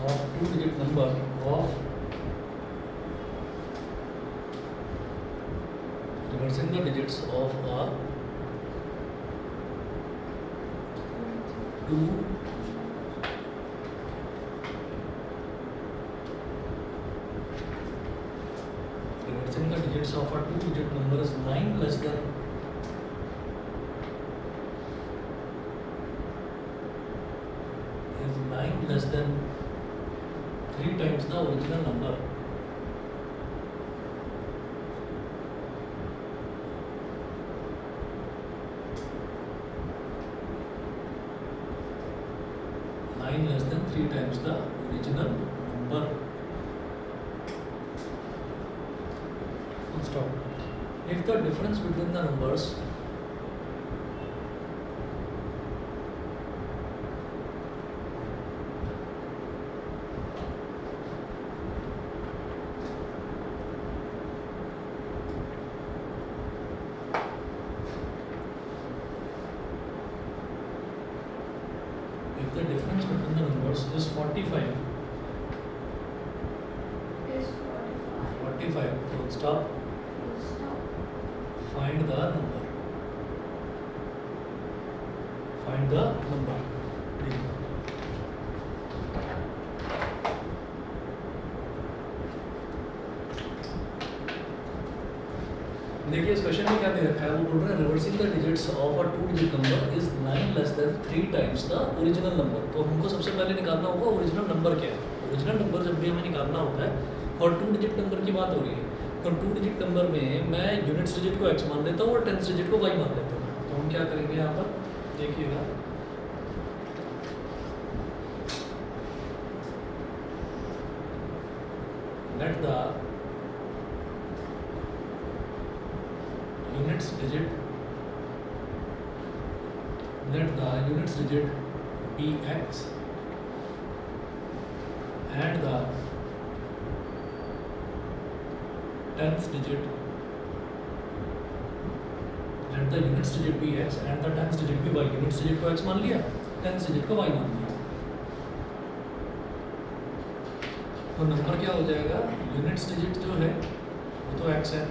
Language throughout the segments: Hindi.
of two-digit number of reversing the digits of a two reversing the digits of a two-digit number is 9 less than is 9 less than 3 times the original number. Less than 3 times the original number. Full stop. If the difference between the numbers is 45. 45. Full stop. Find the number. Find the number. देखिए इस क्वेश्चन में क्या दे रखा है, वो बोल रहा है reversing the digits of a two digit number is 9 less than 3 times the original number. तो हमको सबसे पहले निकालना होगा ओरिजिनल नंबर क्या है। ओरिजिनल नंबर जब भी हमें निकालना होता है और टू डिजिट नंबर की बात हो रही है तो टू डिजिट नंबर में मैं यूनिट्स डिजिट को x मान लेता हूँ और टेंथ डिजिट को y मान लेता हूँ। तो हम क्या करेंगे यहाँ पर देखिएगा, let the units digit be x and the tenth digit be x and the tenth digit be y। units digit को x मान लिया, tenth digit को y मान लिया, तो नंबर क्या हो जाएगा, यूनिट्स डिजिट जो है वो तो x है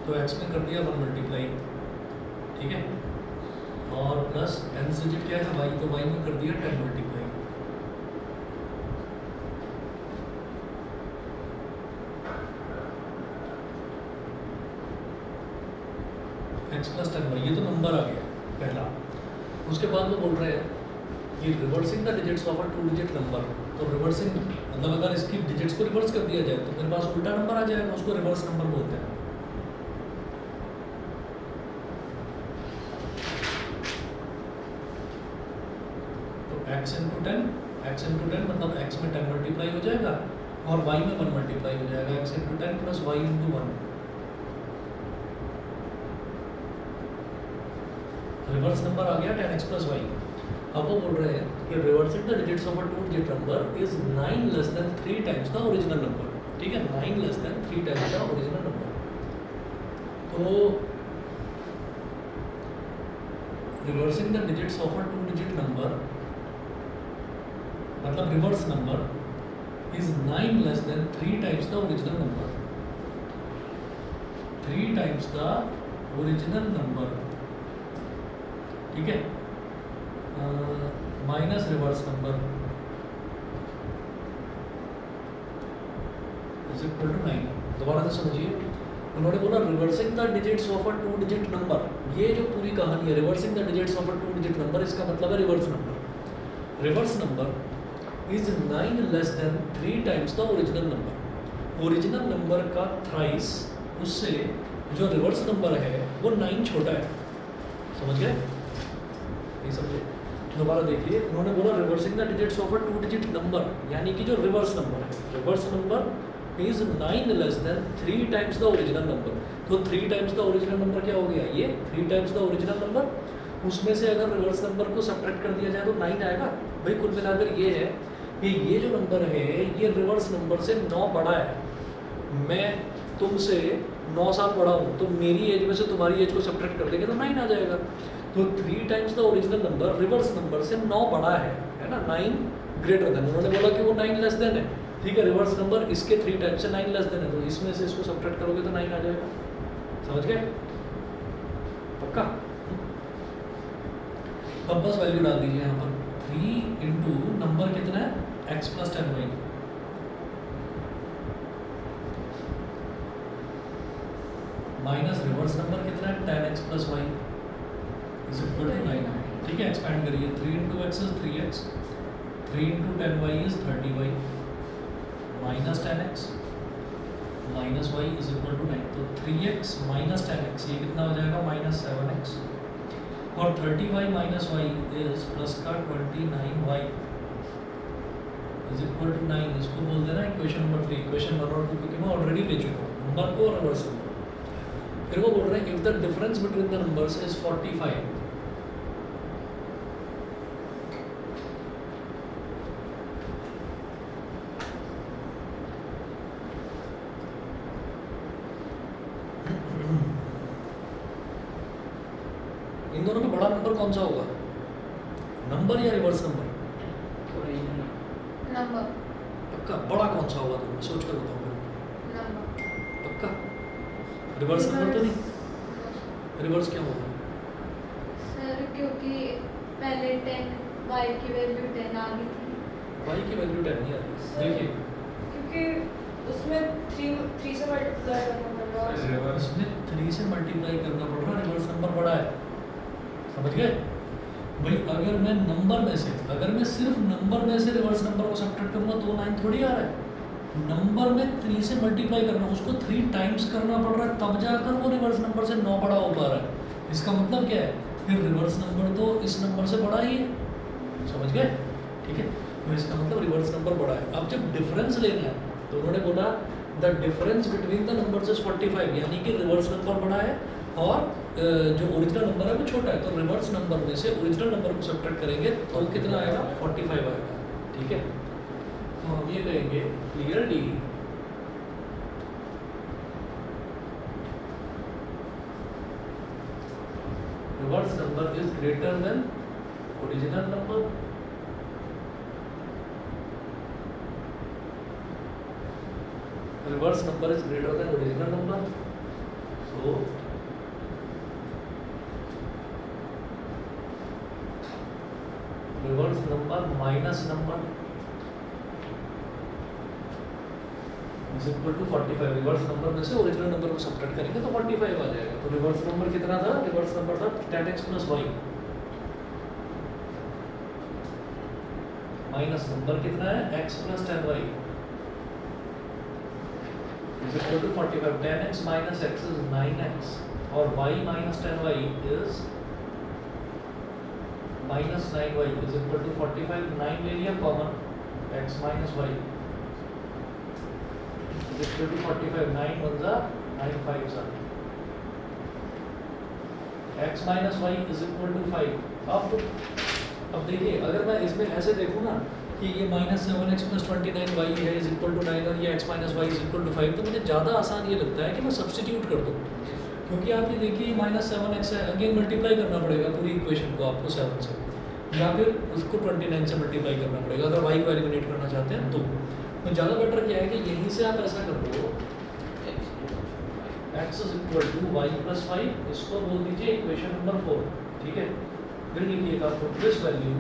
तो x में कर दिया 1 मल्टीप्लाई, ठीक है, और प्लस टेंथ डिजिट क्या है y, तो y में कर दिया 10 मल्टीप्लाई। x प्लस 10y, ये तो नंबर आ गया पहला। उसके बाद वो बोल रहे हैं कि reversing the digits of a two digit number. तो रिवर्सिंग मतलब अगर इसकी डिजिट्स को रिवर्स कर दिया जाए तो मेरे पास उल्टा नंबर आ जाएगा, उसको रिवर्स नंबर बोलते हैं। x इंटू 10 मतलब x में 10 मल्टीप्लाई हो जाएगा और y में 1 मल्टीप्लाई हो जाएगा, x into 10 plus y into 1। Reverse number आ गया 10x प्लस y। अब वो बोल रहे हैं कि reversing the digits of a two digit number is 9 less than 3 times the original number. ठीक है, 9 less than 3 times the original number. तो reversing the digits of a two digit number मतलब reverse number is 9 less than 3 times the original number. 3 times the original number, ठीक है, minus reverse number is equal to 9। दोबारा से समझिए, उन्होंने बोला reversing the digits of a two digit number. ये जो पूरी कहानी है reversing the digits of a two digit number, इसका मतलब है reverse number. Reverse number is 9 less than 3 times the original number. Original number का थ्राइस उससे जो रिवर्स नंबर है वो 9 छोटा है। समझ गए? नहीं समझे? दोबारा देखिए, उन्होंने बोला reversing the digits of a two digit number, यानी कि जो रिवर्स नंबर है, reverse number is 9 less than 3 times the original number. तो 3 टाइम्स द ओरिजिनल नंबर क्या हो गया, ये 3 टाइम्स द ओरिजिनल नंबर। उसमें से अगर रिवर्स नंबर को सब्ट्रैक्ट कर दिया जाए तो 9 आएगा। भाई कुल मिलाकर ये है कि ये जो नंबर है ये रिवर्स नंबर से 9 बड़ा है। मैं तुमसे 9 साल बड़ा हूँ तो मेरी एज में से तुम्हारी एज को सब्ट्रैक्ट कर देंगे तो 9 आ जाएगा। तो 3 times the original number reverse number से 9 बड़ा है ना, 9 ग्रेटर देन, उन्होंने बोला कि वो 9 लेस देन है, ठीक है, रिवर्स नंबर इसके 3 टाइम्स से 9 लेस देन है, तो इसमें से इसको सब्ट्रैक्ट करोगे तो 9 आ जाएगा। समझ गए? पक्का? अब बस वैल्यू डाल दीजिए यहाँ पर, 3 इंटू नंबर कितना है x plus 10y minus reverse number कितना है 10x plus y is equal to 9। ठीक है, एक्सपेंड करिए, 3 into x is 3x, 3 into 10y is 30y minus 10x minus y is equal to 9। तो 3x माइनस 10x ये कितना हो जाएगा माइनस 7x, और 30y minus y is plus का 29y इज इक्वल टू 9। इसको बोल देना इक्वेशन नंबर 3। इक्वेशन 1 और 2 क्योंकि मैं ऑलरेडी ले चुका हूँ नंबर को और रिवर्स नंबर। फिर वो बोल रहे हैं if the difference between the numbers is 45 इन दोनों में बड़ा नंबर कौन सा होगा, नंबर या रिवर्स नंबर? नंबर। पक्का? बड़ा कौन सा होगा तुम सोच कर बताओ मेरे नंबर। को। पक्का? रिवर्स नंबर तो नहीं? रिवर्स क्या होगा? सर क्योंकि पहले 10 y की वैल्यू 10 आ गई थी। y की वैल्यू 10 नहीं आ रही, देखिए क्योंकि उसमें 3 से मल्टीप्लाई करना पड़ रहा है। इसमें 3 से मल्टीप्लाई करना पड़ रहा है, रिवर्स नंबर बड़ा है। समझ गए भाई? अगर मैं नंबर में से, अगर मैं सिर्फ नंबर में से रिवर्स नंबर को सब्ट्रैक्ट करूंगा तो 9 थोड़ी आ रहा है। नंबर में 3 से मल्टीप्लाई करना, उसको 3 टाइम्स करना पड़ रहा है, तब जाकर वो रिवर्स नंबर से 9 बड़ा हो पा रहा है। इसका मतलब क्या है, फिर रिवर्स नंबर तो इस नंबर से बड़ा ही है। समझ गए? ठीक है, तो इसका मतलब रिवर्स नंबर बड़ा है। अब जब डिफरेंस लेना है तो उन्होंने बोला the difference between the numbers is 45, यानी कि रिवर्स नंबर बड़ा है और जो ओरिजिनल नंबर है वो छोटा है। तो रिवर्स नंबर में से ओरिजिनल नंबर को सब्ट्रैक्ट करेंगे तो कितना आएगा 45 आएगा। ठीक है, तो हम ये कहेंगे clearly reverse number is greater than original number. Reverse number is greater than original number. So reverse number minus number is equal to 45। Reverse number में से ओरिजिनल नंबर को सब्ट्रैक्ट करेंगे तो 45 आ जाएगा। तो रिवर्स नंबर कितना था? रिवर्स नंबर था 10x plus y minus number कितना है x plus 10y is equal to 45। 10x minus x is 9x और y minus 10y is minus 9y is equal to 45। 9 ले लिया common, x minus y is equal to 45। 9 1 जा 9 5 जा, x minus y is equal to 5। अब देखिए, अगर मैं इसमें ऐसे देखूँ ना कि ये माइनस 7x प्लस 29y है इज इक्वल टू 9 और ये x minus y is equal to 5, तो मुझे ज़्यादा आसान ये लगता है कि मैं सब्स्टिट्यूट कर दूँ, क्योंकि आप ये देखिए माइनस 7x है, अगेन मल्टीप्लाई करना पड़ेगा पूरी इक्वेशन को आपको 7 से, या फिर उसको 29 से मल्टीप्लाई करना पड़ेगा अगर y को एलिमिनेट करना चाहते हैं तो ज़्यादा बेटर क्या है कि यहीं से आप ऐसा कर दो x is equal to y plus 5, इसको बोल दीजिए इक्वेशन नंबर 4। ठीक है, फिर लिखिएगा put this value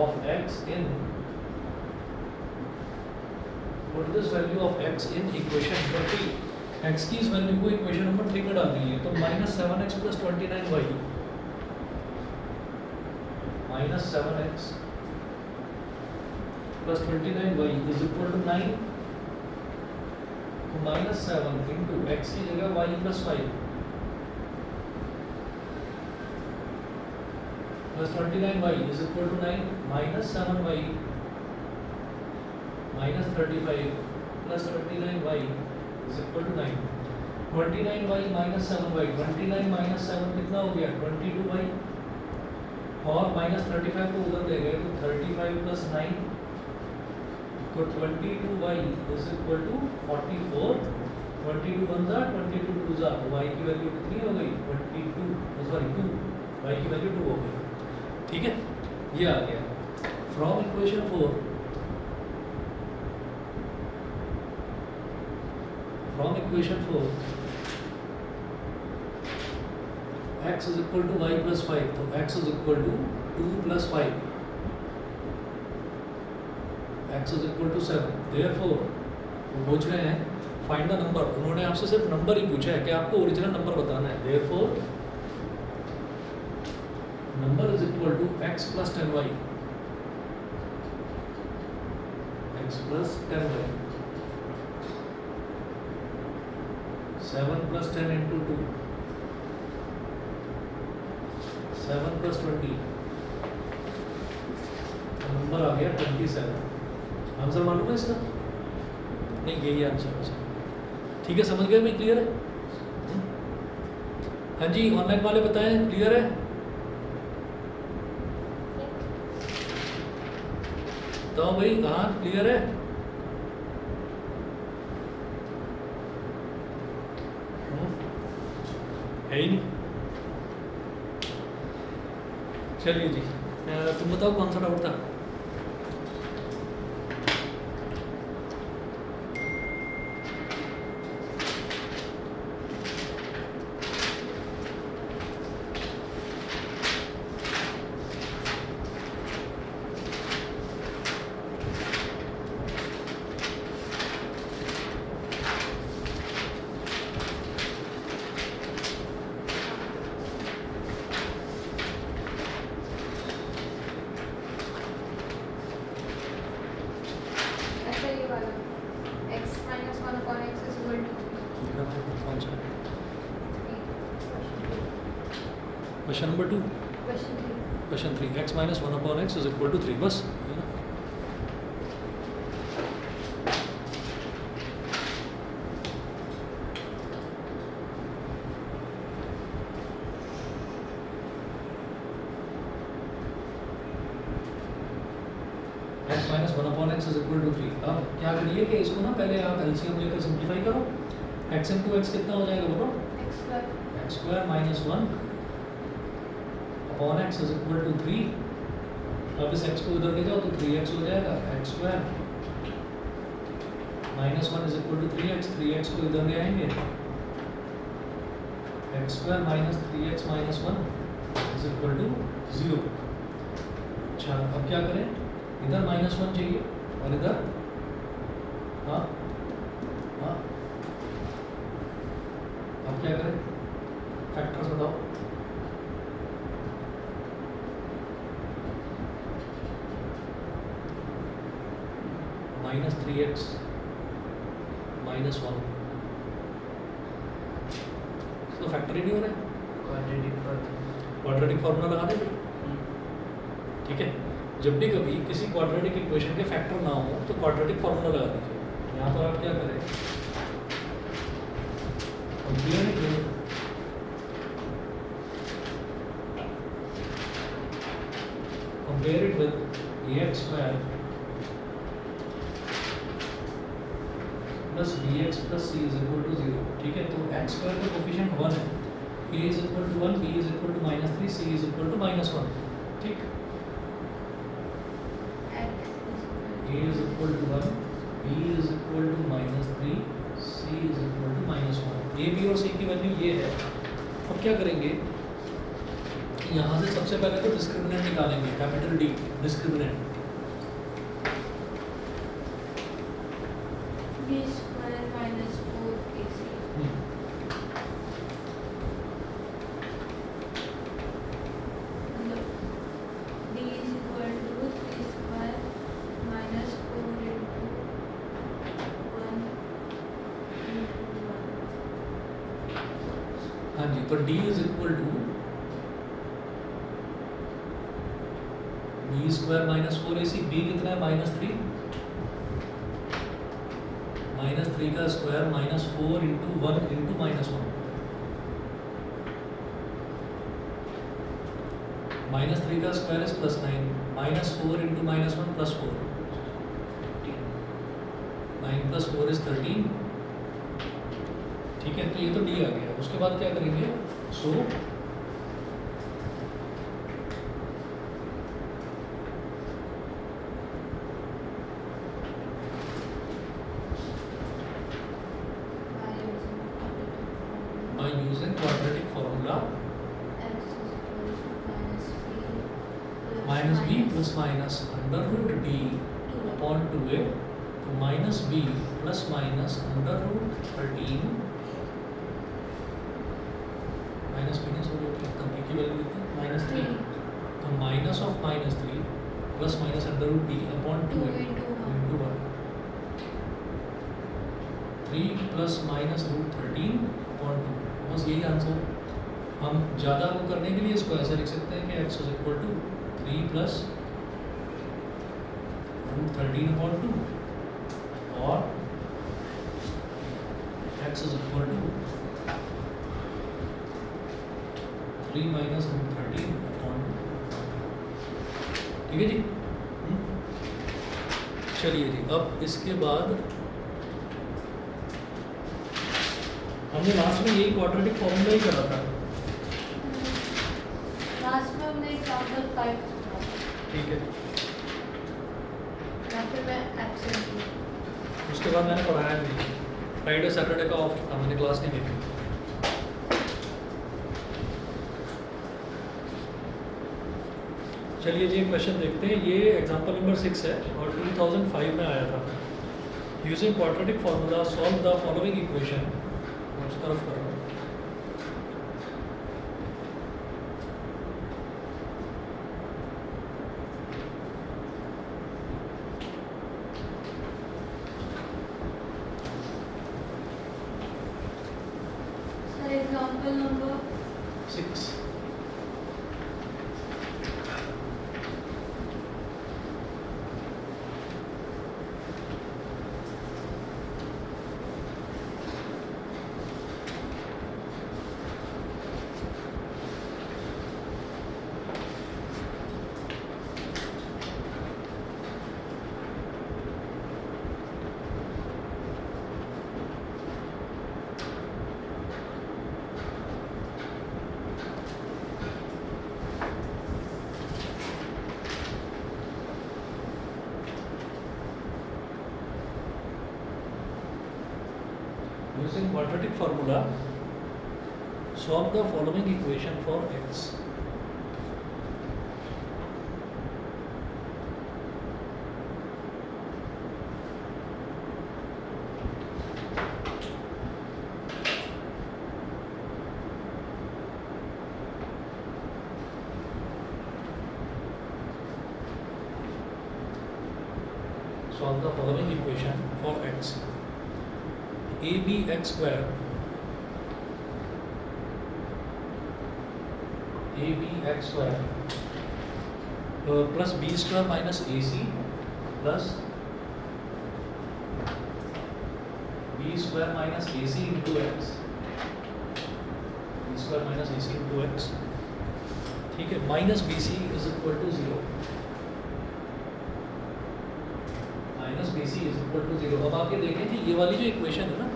of x in put this value of x in equation number 3। x की इस वैल्यू को इक्वेशन नंबर 3 में डाल दीजिए तो minus 7x plus 29y minus 7x plus 29y is equal to 9। तो माइनस 7 इंटू एक्स की जगह y plus 5 plus 29y is equal to 9 minus 7y minus 35 plus 29y is equal to 9। 29y minus 7y, 29 minus 7 कितना हो गया 22y, और माइनस 35 को उधर ले गए तो 35 प्लस 9 तो 22y is equal to 44, 22 one ज़ा 22 टू ज़ा, y की वैल्यू कितनी हो गई 22, सॉरी 2, y की वैल्यू 2 हो गई। ठीक है, ये आ गया from equation 4, from equation 4 x is equal to y plus 5, तो x is equal to 2 plus 5, x is equal to 7, therefore वो पूछ रहे हैं फाइंड द नंबर, उन्होंने आपसे सिर्फ नंबर ही पूछा है कि आपको ओरिजिनल नंबर बताना है। therefore number is equal to x plus 10y, x plus 10y, 7 plus 10 into 2, 7 plus 20, number आ गया 27। आंसर मालूम है इसका? नहीं, यही आंसर है। ठीक है, समझ गए भाई? क्लियर है? हाँ जी, ऑनलाइन वाले बताएं, क्लियर है? तो भाई हाँ क्लियर है? है ही नहीं। चलिए जी, तुम बताओ कौन सा डाउट था? ऐसा ये वाला x minus 1 upon x is equal to कौन सा? 3. Question number 2, Question 3. Question 3, x minus 1 upon x is equal to 3, बस है ना? x minus 1 upon x is equal to 3। अब क्या करिए कि इसको ना पहले आप एलसीएम लेकर सिंप्लीफाई करो। x into x कितना हो जाएगा बोलो? X square. x square minus 1 upon x is equal to 3। अब इस x को उधर ले जाओ तो 3x हो जाएगा, x square minus 1 is equal to 3x, 3x को इधर ले आएंगे, x square minus 3x minus 1 is equal to 0। अच्छा, अब क्या करें? इधर -1 चाहिए और इधर हाँ हाँ, अब क्या करें? फैक्टर्स बताओ। -3x -1, तो फैक्टर ही नहीं हो रहा है। क्वाड्रेटिक फार्मूला लगा देंगे। ठीक है, जब भी कभी किसी क्वाड्रेटिक इक्वेशन के फैक्टर ना हो तो क्वाड्रेटिक फार्मूला लगा दीजिए। यहाँ पर आप क्या करें? Compare it with ax square plus bx plus c is equal to 0। ठीक है, तो x स्क्वायर का कोफिशिएंट 1 है, a is equal to 1, b is equal to -3, c is equal to -1। ठीक, a is equal to 1, b is equal to -3, c is equal to -1। a, b और c की वैल्यू ये है। अब क्या करेंगे? यहाँ से सबसे पहले तो डिस्क्रिमिनेंट निकालेंगे, capital D discriminant. B square minus 4ac. मतलब D is equal to 3 square minus 4 into 1 into 1. हाँ जी, तो D is equal to b square minus 4ac, b कितना है? -3, -3 का स्क्वायर -4 इंटू 1 इंटू -1, -3 का स्क्वायर इज +9, -4 इंटू -1 +4, 9 + 4 = 13। ठीक है, तो ये तो डी आ गया। उसके बाद क्या करेंगे? सो by using quadratic formula minus b plus minus under root d upon 2a तो minus b plus minus under root 13 minus b ने सॉरी तब b की वैल्यू कितनी minus 3 तो minus of minus 3 plus minus under root d upon 2a into 1 3 plus minus root 13 upon 2 बस यही आंसर। हम ज़्यादा वो करने के लिए इसको ऐसे लिख सकते हैं कि x = 3 plus root 13 upon 2 और x = 3 minus root 13 upon 2। ठीक है जी। चलिए जी, अब इसके बाद हमने लास्ट में यही क्वाड्रेटिक फॉर्मूला ही करा था। लास्ट में हमने एग्जांपल 5 चुना था, ठीक है, या फिर मैं एब्सेंट हूँ। उसके बाद मैंने पढ़ाया नहीं। फ्राइडे सैटरडे का ऑफ था, मैंने क्लास नहीं देखी। चलिए जी, क्वेश्चन देखते हैं। ये एग्जांपल नंबर 6 है और 2005 में आया था। Using quadratic formula solve the following equation. उस तरफ कर रहा हूँ। Sir example number 6 using quadratic formula solve the following equation for x। solve the following equation for x। abx square plus b square minus ac plus b square minus ac into x, b square minus ac into x। ठीक है, minus b c is equal to 0, minus b c is equal to 0। अब आप ये देखें कि ये वाली जो इक्वेशन है ना,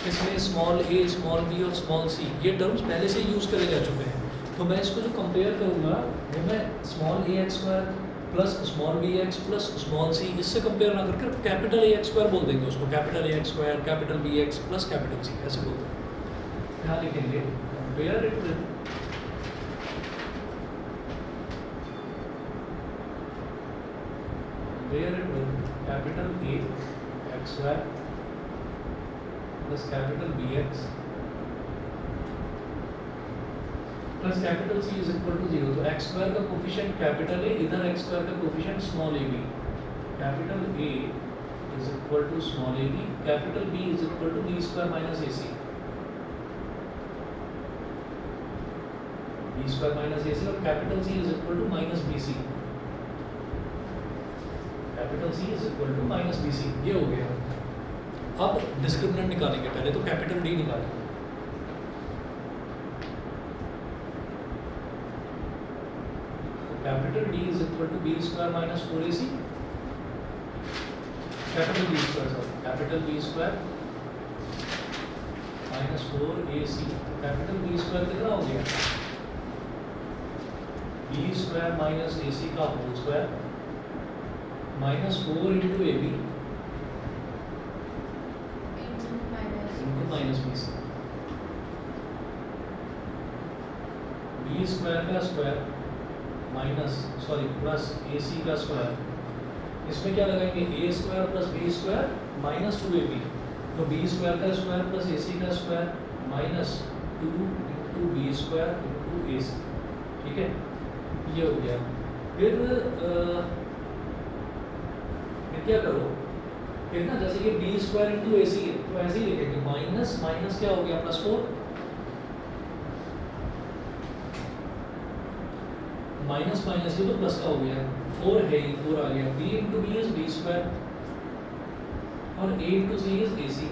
इसमें स्मॉल a, स्मॉल b और स्मॉल c ये टर्म्स पहले से यूज़ करे जा चुके हैं। तो मैं इसको जो कंपेयर करूँगा वो मैं small a x square plus small b x plus small c इससे कंपेयर ना करके कैपिटल a x स्क्वायर बोल देंगे उसको। Capital a x square capital b x plus capital c ऐसे बोलते हैं। यहाँ लिखेंगे compare it with capital A x square plus capital B x plus capital C is equal to 0। तो x square का कोफिशिएंट कैपिटल A, इधर x square का coefficient small a b। Capital A is equal to small a b, capital B is equal to b square minus ac, b square minus ac और capital C is equal to minus bc, capital C is equal to minus b c. ये हो गया। अब डिस्क्रिमिनेंट निकालेंगे, पहले तो कैपिटल D निकालेंगे। Capital D is equal to b square minus 4ac, capital b square sorry capital b square minus 4ac capital b square कितना हो गया बी स्क्वायर माइनस ac का whole square minus 4 into a b into minus b C B square का स्क्वायर माइनस सॉरी प्लस ए सी का स्क्वायर इसमें क्या लगाएंगे A square plus B square minus 2ab तो बी स्क्वायर का स्क्वायर प्लस ए सी का square minus 2 into B square into A C ठीक है ये हो गया फिर क्या करो फिर ना जैसे कि बी स्क्वायर इंटू ए सी है तो ऐसे ही लिखेंगे माइनस माइनस क्या हो गया प्लस 4 माइनस माइनस ये तो प्लस का हो गया 4 है 4 आ गया b into B is B square और a into C is A C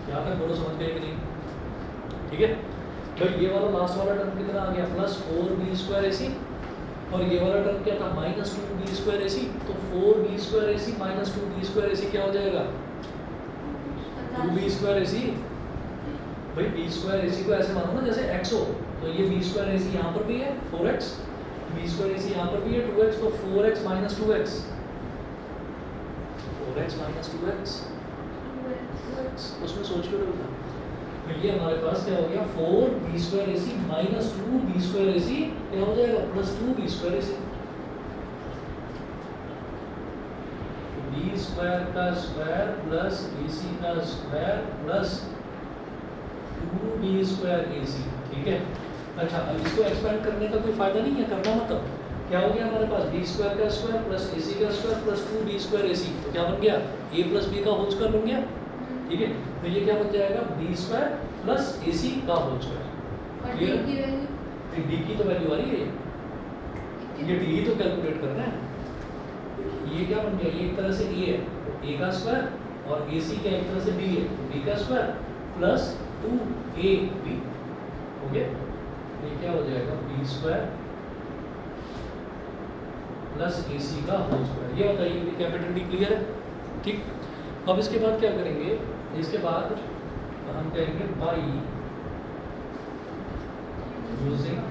यहाँ तक बोलो समझ गए कि नहीं ठीक है बट ये वाला लास्ट वाला टर्म कितना आ गया प्लस 4b स्क्वायर ए सी और ये वाला टर्म क्या था माइनस 2b स्क्वायर ए सी तो 4b स्क्वायर ए सी माइनस 2b स्क्वायर ए सी क्या हो जाएगा 2b स्क्वायर ए सी भाई b स्क्वायर ए सी को ऐसे मानो ना जैसे x हो तो ये b स्क्वायर ए सी यहाँ पर भी है 4x b स्क्वायर ए सी यहाँ पर भी है 2x तो 4x minus 2x 4x minus 2x उसमें सोच के बोलता तो ये हमारे पास क्या हो गया 4b स्क्वायर ए सी माइनस 2b स्क्वायर ए सी क्या हो जाएगा प्लस 2b स्क्वायर ए सी b स्क्वायर का स्क्वायर प्लस ए सी का स्क्वायर प्लस 2b स्क्वायर ए सी ठीक है अच्छा अब इसको एक्सपेंड करने का कोई फायदा नहीं है करना मतलब क्या हो गया हमारे पास b स्क्वायर का स्क्वायर प्लस ए सी का स्क्वायर प्लस 2b स्क्वायर ए सी तो क्या बन गया a प्लस b का होल स्क्वायर बन गया ठीक है तो ये क्या बन जाएगा b स्क्वायर प्लस ए सी का होल स्क्वायर और क्लियर d की वैल्यू d की तो वैल्यू आ रही है ये d तो कैलकुलेट करना है ये क्या बन गया ये एक तरह से a है तो a का स्क्वायर और ए सी क्या एक तरह से b है तो b का स्क्वायर प्लस 2ab हो गया ये क्या हो जाएगा b स्क्वायर प्लस ए सी का होल स्क्वायर ये बताइए कि कैपिटल डी क्लियर है ठीक अब इसके बाद क्या करेंगे इसके बाद हम कहेंगे by using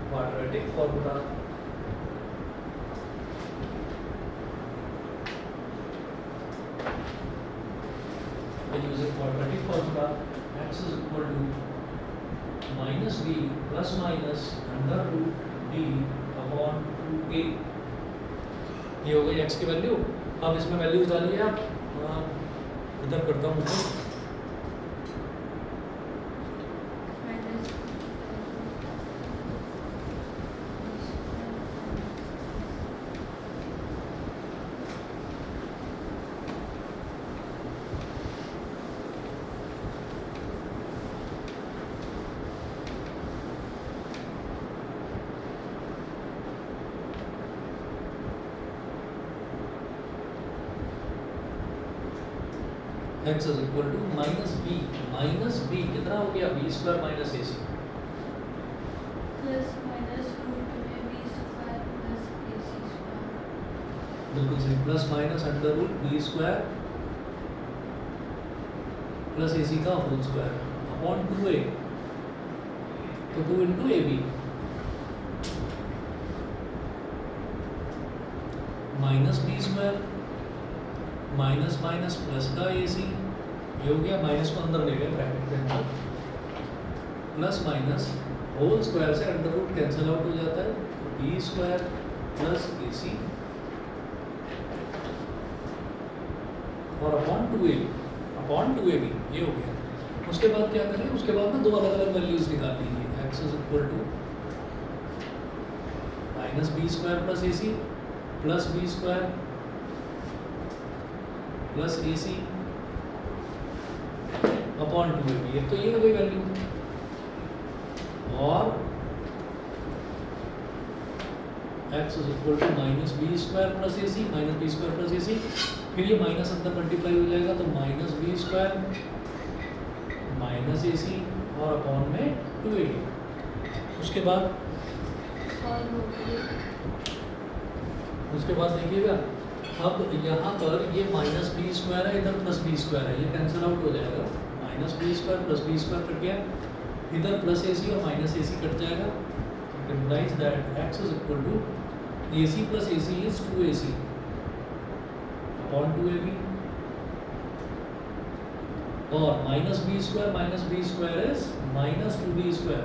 quadratic formula using quadratic formula x is equal to minus b plus minus under root d upon 2a ये हो गई x की वैल्यू अब इसमें वैल्यूज डालिए आप इधर करता हूँ x is equal to minus b कितना हो गया b square minus ac plus minus root में b square plus ac square बिल्कुल सही plus minus under root b square plus ac का होल स्क्वायर अपॉन 2a तो 2 into ab minus b square minus minus plus का ए सी ये हो गया माइनस को अंदर ले गए ब्रैकेट के अंदर प्लस माइनस होल स्क्वायर से अंडर रूट कैंसिल आउट हो जाता है तो बी स्क्वायर प्लस ए सी और अपॉन टू ए बी ये हो गया उसके बाद क्या करें उसके बाद ना दो अलग अलग वैल्यूज निकाल लीजिए x is equal to minus B square plus A C plus B square plus A C upon 2ab तो ये हो गई वैल्यू और x is equal to minus B square plus A C minus B square plus A C फिर ये माइनस अंदर मल्टीप्लाई हो जाएगा तो माइनस बी स्क्वायर माइनस ए सी और अपॉन में 2ab उसके बाद और हो गई उसके बाद देखिएगा, अब यहाँ पर ये माइनस बी स्क्वायर है, इधर प्लस बी स्क्वायर है, ये कैंसिल आउट हो जाएगा। Minus B square plus B square cut गया, इधर प्लस ए सी और माइनस ए सी कट जाएगा। Implies that x is equal to a C plus A c is 2ac upon 2ab, और minus B square is minus 2b square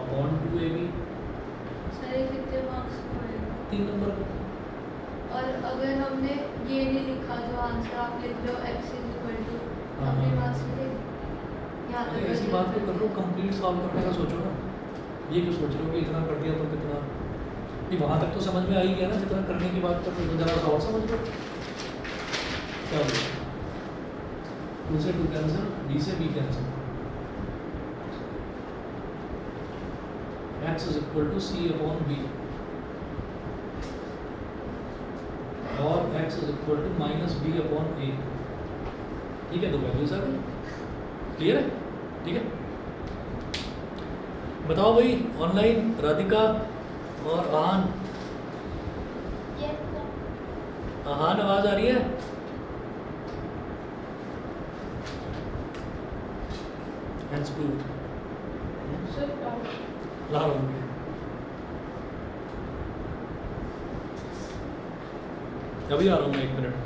upon 2ab। Sir ये कितने मार्क्स पड़ेगा? 3 नंबर का। और अगर हमने ये नहीं लिखा जो आंसर आप लिख लो x इज इक्वल टू, हाँ, अपने हाँ। मार्क्स मिलेंगे? यहाँ अरे तक ऐसी बात तो कर लो, कंप्लीट सॉल्व करने का सोचो ना। ये क्यों सोच रहे हो कि इतना कर दिया तो कितना, ये वहाँ तक तो समझ में आ ही गया ना, जितना करने की बात करते हो जरा सा और समझ लो क्या बोलो। 2 से 2 कैंसिल, b से b cancel, x is equal to c upon b, और x is equal to minus b upon a। ठीक है, तो वैल्यूज आ गई। क्लियर है? ठीक है, बताओ भाई ऑनलाइन राधिका और आहान। आहान आवाज आ रही है? Hands proved. सर डाउट ला रहा हूँ। अभी आ रहा हूँ मैं, 1 मिनट।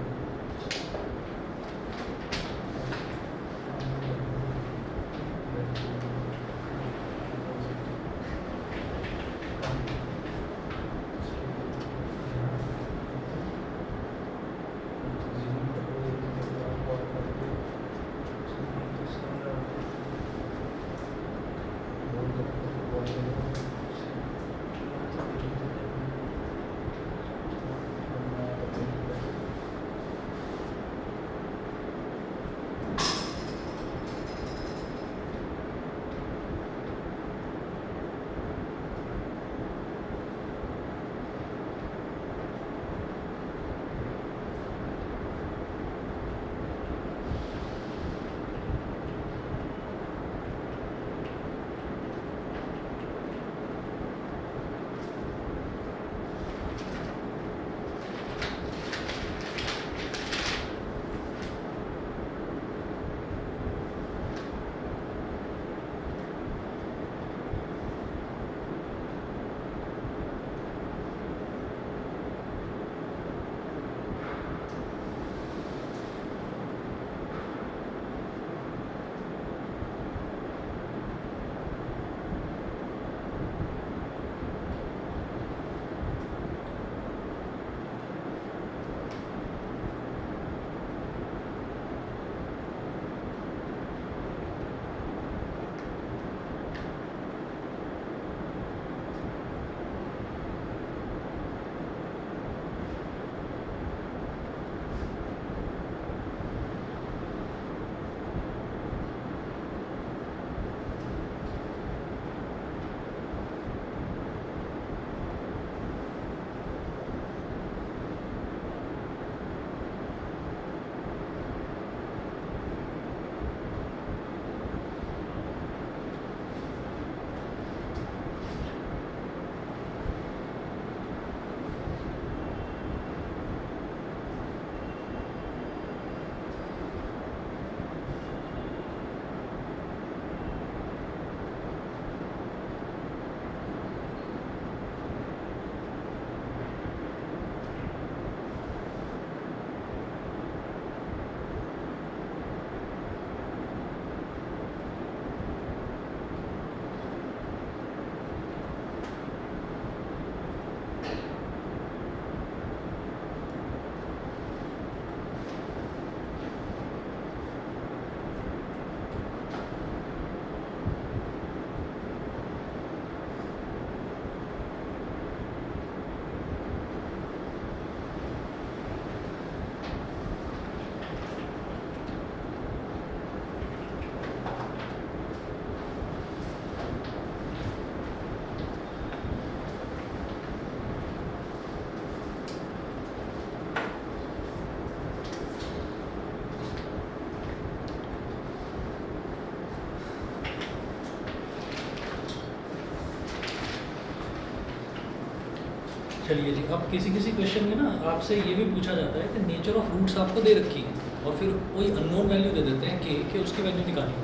चलिए जी, अब किसी किसी क्वेश्चन में ना आपसे ये भी पूछा जाता है कि नेचर ऑफ रूट्स आपको दे रखी है और फिर कोई अननोन वैल्यू दे देते हैं कि उसकी वैल्यू निकालनी है।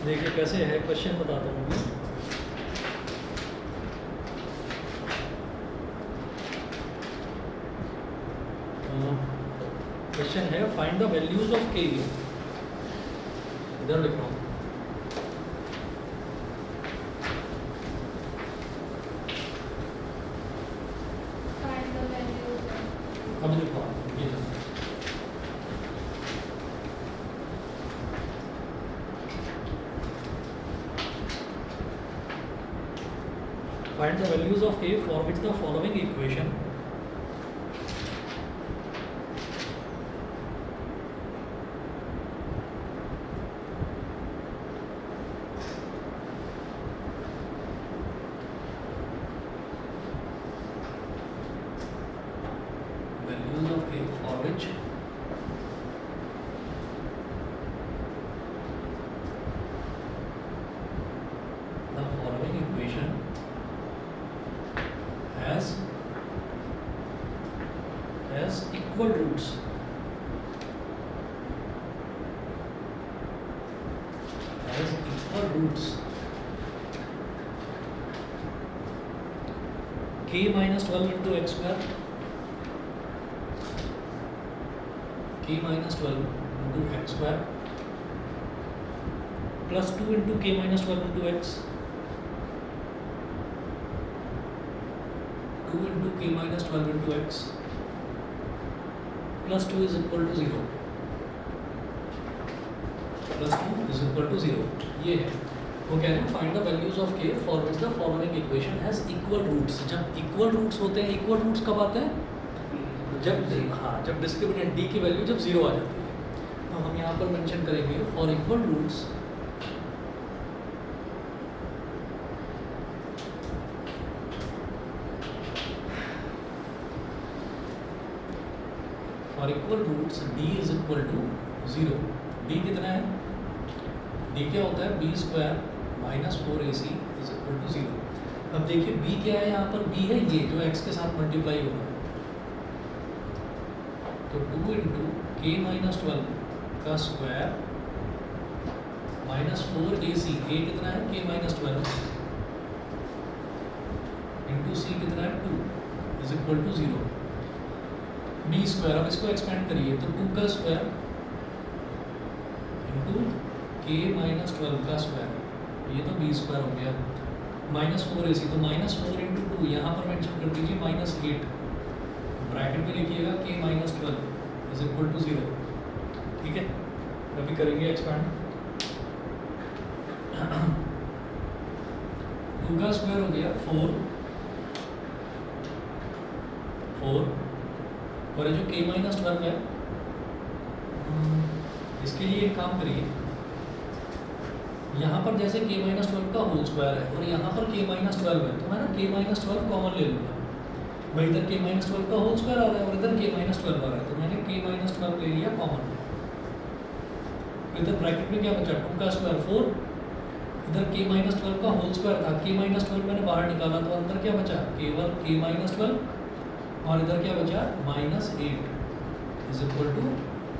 देखिए कैसे है क्वेश्चन, बताता हूँ मैं। क्वेश्चन है फाइंड द वैल्यूज ऑफ के, इधर लिख रहा हूँ। Find the values of अब लिखो ये find the values of k for which the following equation values of k for which the following equation has equal roots. Has equal roots. K minus 12 into x square. K minus 12 into x square plus 2 into k minus 12 into x. 2 into k minus 12 into x plus 2 is equal to 0. Plus 2 is equal to 0. ये है वो कह रहे हैं find the values of k for which the following equation has equal roots. जब इक्वल रूट्स होते हैं, इक्वल रूट्स कब आते हैं? जब डिस्क्रिमिनेंट d की वैल्यू जब 0 आ जाती है। तो हम यहाँ पर मेंशन करेंगे फॉर इक्वल रूट्स और equal roots d is equal to 0। d कितना है? d क्या होता है? b square minus 4ac is equal to 0। अब देखिए b क्या है यहाँ पर? b है ये जो x के साथ मल्टीप्लाई हो रहा है। तो 2 इंटू के माइनस 12 का स्क्वायर माइनस 4ac, a कितना है? k माइनस 12 इंटू c कितना है? 2 is equal to 0। B square, अब इसको एक्सपेंड करिए तो 2 का स्क्वायर इंटू के माइनस 12 का स्क्वायर, ये तो बी स्क्वायर हो गया माइनस 4ac। तो माइनस 4 इंटू 2 यहाँ पर मेंशन कर दीजिए माइनस 8, ब्रैकेट में लिखिएगा के माइनस 12 इज इक्वल टू 0। ठीक है, अभी करेंगे एक्सपेंड। 2 का स्क्वायर हो गया 4 और ये जो k माइनस 12 है इसके लिए एक काम करिए, यहाँ पर जैसे k माइनस 12 का होल स्क्वायर है और यहाँ पर k माइनस 12 है, तो मैं ना k माइनस 12 कॉमन ले लूँगा। भाई इधर k माइनस 12 का होल स्क्वायर आ रहा है और इधर k माइनस 12 आ रहा है, तो मैंने k माइनस 12 ले लिया कॉमन। इधर ब्रैकेट में क्या बचा? 2 का स्क्वायर 4, इधर k माइनस 12 का होल स्क्वायर था, k माइनस 12 मैंने बाहर निकाला तो अंदर क्या बचा? केवल k माइनस 12 और इधर क्या बचा? Minus 8 is equal to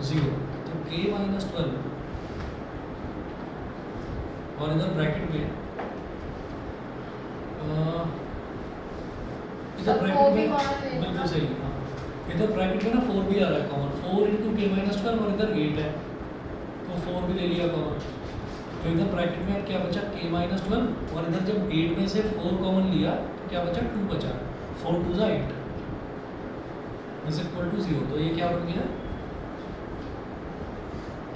0। तो k माइनस 12 और इधर ब्रैकेट में इधर ब्रैकेट में बिल्कुल सही है, हाँ इधर ब्रैकेट में ना 4 भी आ रहा है कॉमन, 4 इंटू के माइनस 12 और इधर 8 है तो 4 भी ले लिया कॉमन। तो इधर ब्रैकेट में क्या बचा? k माइनस 12 और इधर जब 8 में से 4 कॉमन लिया तो क्या बचा? 2 बचा, 4 2 जा 8 इज इक्वल टू 0। तो ये क्या बन गया?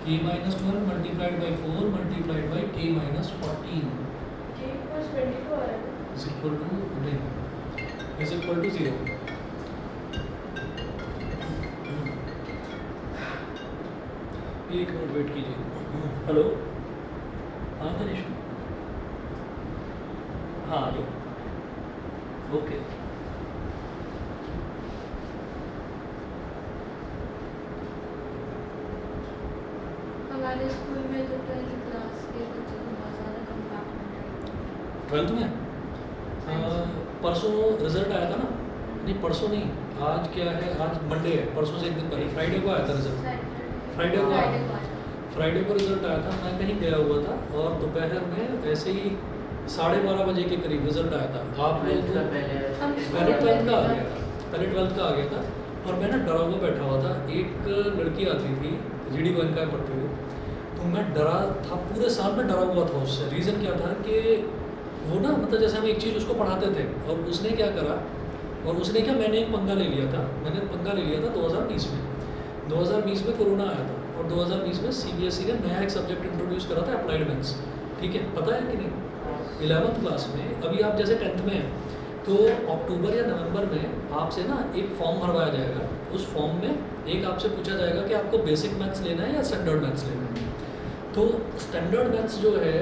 k minus 12 multiplied by 4 multiplied by k minus 14 K plus 22 आ रहा है। Is equal to 0। एक मिनट वेट कीजिए। हेलो, हाँ तनिष, हाँ आ जाओ। ओके हमारे स्कूल में तो 12th क्लास के बच्चों को बहुत ज़्यादा कंपार्टमेंट है। 12th में परसों रिजल्ट आया था ना, नहीं परसों नहीं, आज क्या है, आज मंडे है, परसों से एक दिन पहले फ्राइडे को आया था रिजल्ट। फ्राइडे को आया। फ्राइडे को रिजल्ट आया था, मैं कहीं गया हुआ था और दोपहर में ऐसे ही 12:30 बजे के करीब रिजल्ट आया था। आप लोग का पहले 12th का आ गया था, पहले 12th का आ गया था और मैं ना डरा हुआ बैठा हुआ था। एक लड़की आती थी GD गोयनका में पढ़ती हुई, तो मैं डरा था, पूरे साल में डरा हुआ था उससे। रीज़न क्या था कि वो ना मतलब जैसे हम एक चीज़ उसको पढ़ाते थे और उसने क्या करा, और उसने क्या, मैंने एक पंगा ले लिया था, 2020 में। 2020 में कोरोना आया था और 2020 में CBSE ने नया एक सब्जेक्ट इंट्रोड्यूस करा था, अप्लाइड मैथ्स। ठीक है, पता है कि नहीं? 11th क्लास में, अभी आप जैसे 10th में हैं तो अक्टूबर या नवंबर में आपसे ना एक फॉर्म भरवाया जाएगा। उस फॉर्म में एक आपसे पूछा जाएगा कि आपको बेसिक मैथ्स लेना है या स्टैंडर्ड मैथ्स लेना है। तो स्टैंडर्ड मैथ्स जो है,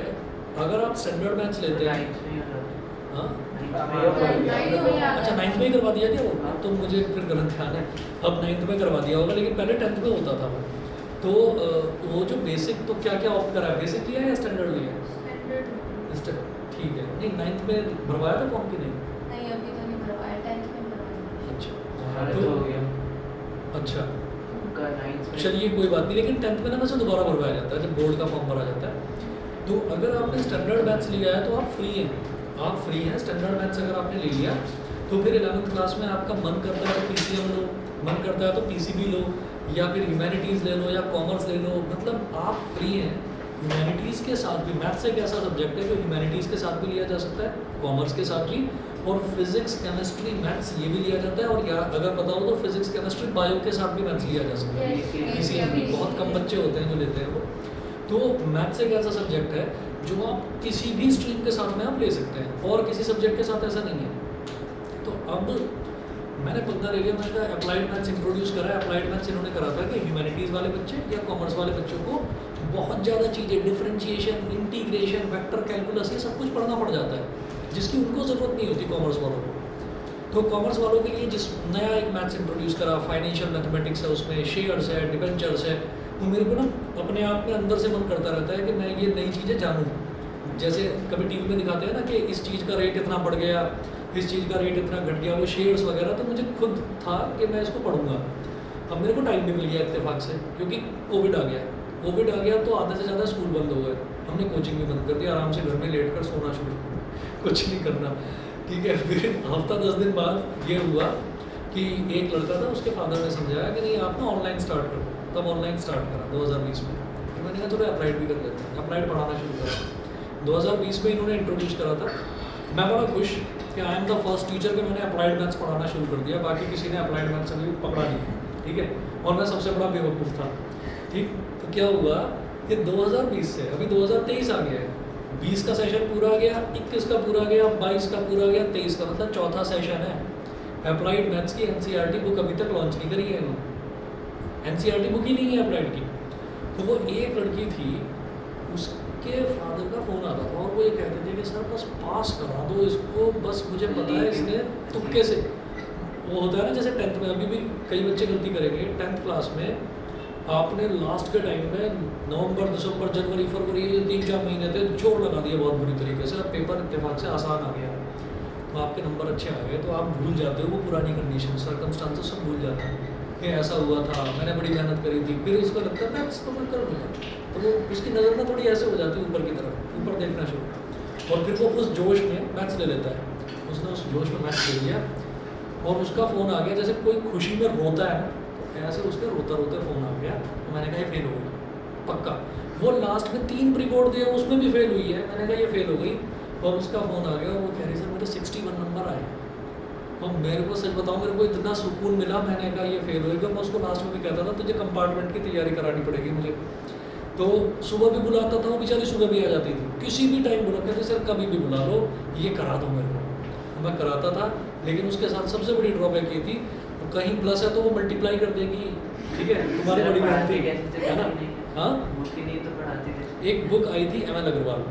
अगर आप स्टैंडर्ड मैथ्स लेते हैं, हाँ अच्छा 9th में ही करवा दिया क्या वो? तो मुझे फिर गलत ध्यान है, अब 9th में करवा दिया होगा, लेकिन पहले 10th में होता था वो। तो वो जो बेसिक, तो क्या क्या ऑप्ट करा है, बेसिक लिया है या स्टैंडर्ड लिया है? ठीक है, नहीं 9th में भरवाया था फॉर्म की नहीं? नहीं अभी तो नहीं भरवाया, 10th में भरवाया। अच्छा तो हो गया अच्छा, उनका 9th में। चलिए कोई बात नहीं, लेकिन 10th में ना वैसे दोबारा भरवाया जाता है जब बोर्ड का फॉर्म भरा जाता है। तो अगर आपने स्टैंडर्ड मैथ्स लिया है तो आप फ्री हैं, आप फ्री हैं। स्टैंडर्ड मैथ्स अगर आपने ले लिया तो फिर 11th क्लास में आपका मन करता है तो PCM लो, मन करता है तो PCB लो, या फिर ह्यूमैनिटीज़ ले लो या कॉमर्स ले लो, मतलब आप फ्री हैं। ह्यूमैनिटीज़ के साथ भी, मैथ्स एक ऐसा सब्जेक्ट है जो ह्यूमैनिटीज़ के साथ भी लिया जा सकता है, कॉमर्स के साथ भी, और फिजिक्स केमिस्ट्री मैथ्स ये भी लिया जाता है, और या अगर पता हो तो फिजिक्स केमिस्ट्री बायो के साथ भी मैथ्स लिया जा सकता है। PCM भी बहुत कम बच्चे होते हैं जो लेते हैं वो। तो मैथ्स एक ऐसा सब्जेक्ट है जो आप किसी भी स्ट्रीम के साथ में आप ले सकते हैं, और किसी सब्जेक्ट के साथ ऐसा नहीं है। तो अब मैंने पंगा ले लिया, मैंने कहा अप्लाइड मैथ्स इंट्रोड्यूस करा है। अप्लाइड मैथ्स इन्होंने करा था कि ह्यूमैनिटीज़ वाले बच्चे या कॉमर्स वाले बच्चों को बहुत ज़्यादा चीज़ें, डिफरेंशिएशन, इंटीग्रेशन, वेक्टर कैलकुलस, ये सब कुछ पढ़ना पड़ जाता है जिसकी उनको ज़रूरत नहीं होती कॉमर्स वालों को। तो कॉमर्स वालों के लिए जिस नया एक मैथ्स इंट्रोड्यूस करा, फाइनेंशियल मैथमेटिक्स है, उसमें शेयर्स है, डिबेंचर्स है, तो मेरे को ना अपने आप में अंदर से मन करता रहता है कि मैं ये नई चीज़ें जानूँ। जैसे कभी टीवी में दिखाते हैं ना कि इस चीज़ का रेट इतना बढ़ गया, इस चीज़ का रेट इतना घट गया, वो शेयर्स वगैरह, तो मुझे खुद था कि मैं इसको पढ़ूंगा। अब मेरे को टाइम भी मिल गया इत्तेफाक से, क्योंकि कोविड आ गया। कोविड आ गया तो आधे से ज़्यादा स्कूल बंद हो गए, हमने कोचिंग भी बंद कर दी, आराम से घर में लेट कर सोना शुरू, कुछ नहीं करना। ठीक है, फिर हफ्ता 10 दिन बाद ये हुआ कि एक लड़का था, उसके फादर ने समझाया कि नहीं आप ना ऑनलाइन स्टार्ट करो, तब ऑनलाइन स्टार्ट करा 2020 में। फिर मैंने कहा चलो अप्लाइड भी कर लेते हैं, अप्लाइड पढ़ाना शुरू करा 2020 में, इन्होंने इंट्रोड्यूस करा था। मैं बड़ा खुश कि I am the first teacher कि मैंने अप्लाइड मैथ्स पढ़ाना शुरू कर दिया, बाकी किसी ने अप्लाइड मैथ्स अभी पकड़ा नहीं। ठीक है, और मैं सबसे बड़ा बेवकूफ़ था। ठीक, तो क्या हुआ कि 2020 से अभी 2023 आ गया है, 20 का सेशन पूरा गया, 21 का पूरा गया, 22 का पूरा गया, 23 का, मतलब चौथा सेशन है। अप्लाइड मैथ्स की NCERT बुक अभी तक लॉन्च नहीं करी है इन्होंने, NCERT बुक ही नहीं है अप्लाइड की। तो वो एक लड़की थी, उसके फादर का फ़ोन आता था और वो ये कहते थे कि सर बस पास करा दो इसको, बस मुझे पता है इसने तुक्के से, वो होता है ना जैसे 10th में, अभी भी कई बच्चे गलती करेंगे 10th क्लास में, आपने लास्ट के टाइम में नवंबर, दिसंबर, जनवरी, फरवरी, ये 3-4 महीने थे, जोर लगा दिया बहुत बुरी तरीके से, अब पेपर इत्तेफाक से आसान आ गया, तो आपके नंबर अच्छे आ गए, तो आप भूल जाते हो वो पुरानी कंडीशन, सर्कमस्टांसेस सब भूल जाते हैं कि ऐसा हुआ था, मैंने बड़ी मेहनत करी थी, फिर उसको लगता है मैथ्स तो मैं कर लूँगा, तो वो उसकी नज़र ना थोड़ी ऐसे हो जाती है ऊपर की तरफ, ऊपर देखना शुरू, और फिर वो उस जोश में मैथ्स ले लेता है। उसने उस जोश में मैथ्स ले लिया और उसका फ़ोन आ गया, जैसे कोई खुशी में रोता है ना, तो ऐसे उसके रोते रोते फ़ोन आ गया, तो मैंने कहा ये फेल हो गई पक्का। वो लास्ट में 3 प्री बोर्ड दिया, उसमें भी फेल हुई है, मैंने कहा ये फेल हो गई, और उसका फ़ोन आ गया और वो कह रही सर मेरे 61 नंबर आए। और मेरे को सच बताऊँ, मेरे को इतना सुकून मिला, मैंने कहा ये फेल होएगा। मैं उसको लास्ट में भी कहता था तुझे कंपार्टमेंट की तैयारी करानी पड़ेगी मुझे, तो सुबह भी बुलाता था, वो बेचारी सुबह भी आ जाती थी, किसी भी टाइम बुला, कहते सर कभी भी बुला लो, ये करा दो मेरे को, मैं कराता था। लेकिन उसके साथ सबसे बड़ी ड्रॉबैक ये थी, कहीं प्लस है तो वो मल्टीप्लाई कर देगी, ठीक है, तुम्हारी बड़ी बात है ना। हाँ, एक बुक आई थी ML अग्रवाल